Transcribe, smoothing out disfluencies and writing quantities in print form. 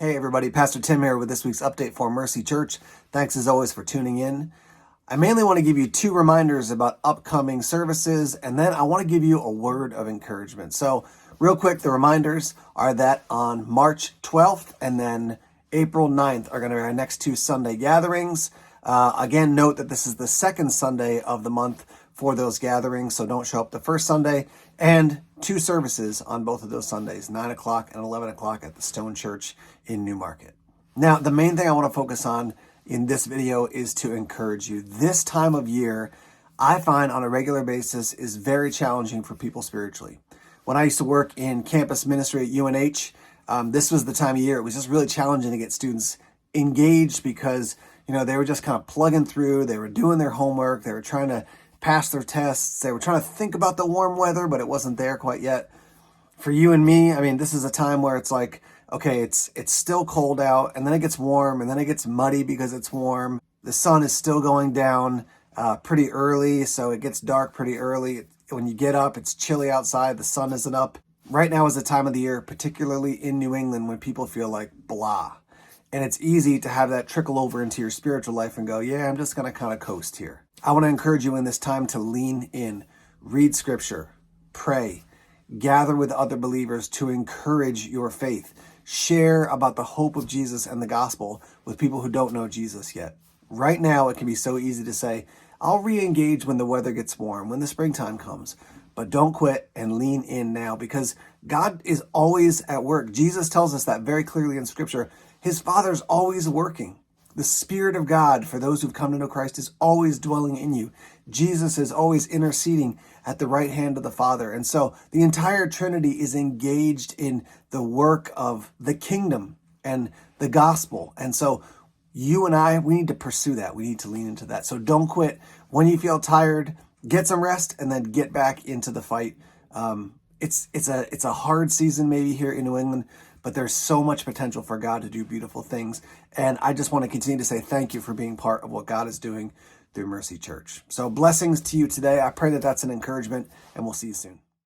Hey everybody, Pastor Tim here with this week's update for Mercy Church. Thanks as always for tuning in. I mainly want to give you two reminders about upcoming services, and then I want to give you a word of encouragement. So real quick, the reminders are that on March 12th and then April 9th are going to be our next two Sunday gatherings. Again, note that this is the second Sunday of the month for those gatherings, so don't show up the first Sunday. And two services on both of those Sundays, 9 o'clock and 11 o'clock at the Stone Church in Newmarket. Now, the main thing I want to focus on in this video is to encourage you. This time of year, I find on a regular basis is very challenging for people spiritually. When I used to work in campus ministry at UNH, this was the time of year. It was just really challenging to get students engaged because, they were just kind of plugging through. They were doing their homework. They were trying to pass their tests. They were trying to think about the warm weather, but it wasn't there quite yet. For you and me, this is a time where it's like, okay, it's still cold out, and then it gets warm, and then it gets muddy because it's warm. The sun is still going down pretty early, so it gets dark pretty early. When you get up, it's chilly outside. The sun isn't up. Right now is the time of the year, particularly in New England, when people feel like blah. And it's easy to have that trickle over into your spiritual life and go, yeah, I'm just going to kind of coast here. I want to encourage you in this time to lean in, read scripture, pray, gather with other believers to encourage your faith. Share about the hope of Jesus and the gospel with people who don't know Jesus yet. Right now, it can be so easy to say, I'll re-engage when the weather gets warm, when the springtime comes. But don't quit and lean in now, because God is always at work. Jesus tells us that very clearly in scripture. His Father's always working. The Spirit of God, for those who've come to know Christ, is always dwelling in you. Jesus is always interceding at the right hand of the Father. And so the entire Trinity is engaged in the work of the kingdom and the gospel. And so you and I, we need to pursue that. We need to lean into that. So don't quit. When you feel tired, get some rest and then get back into the fight. It's a hard season maybe here in New England, but there's so much potential for God to do beautiful things. And I just want to continue to say thank you for being part of what God is doing through Mercy Church. So blessings to you today. I pray that that's an encouragement, and we'll see you soon.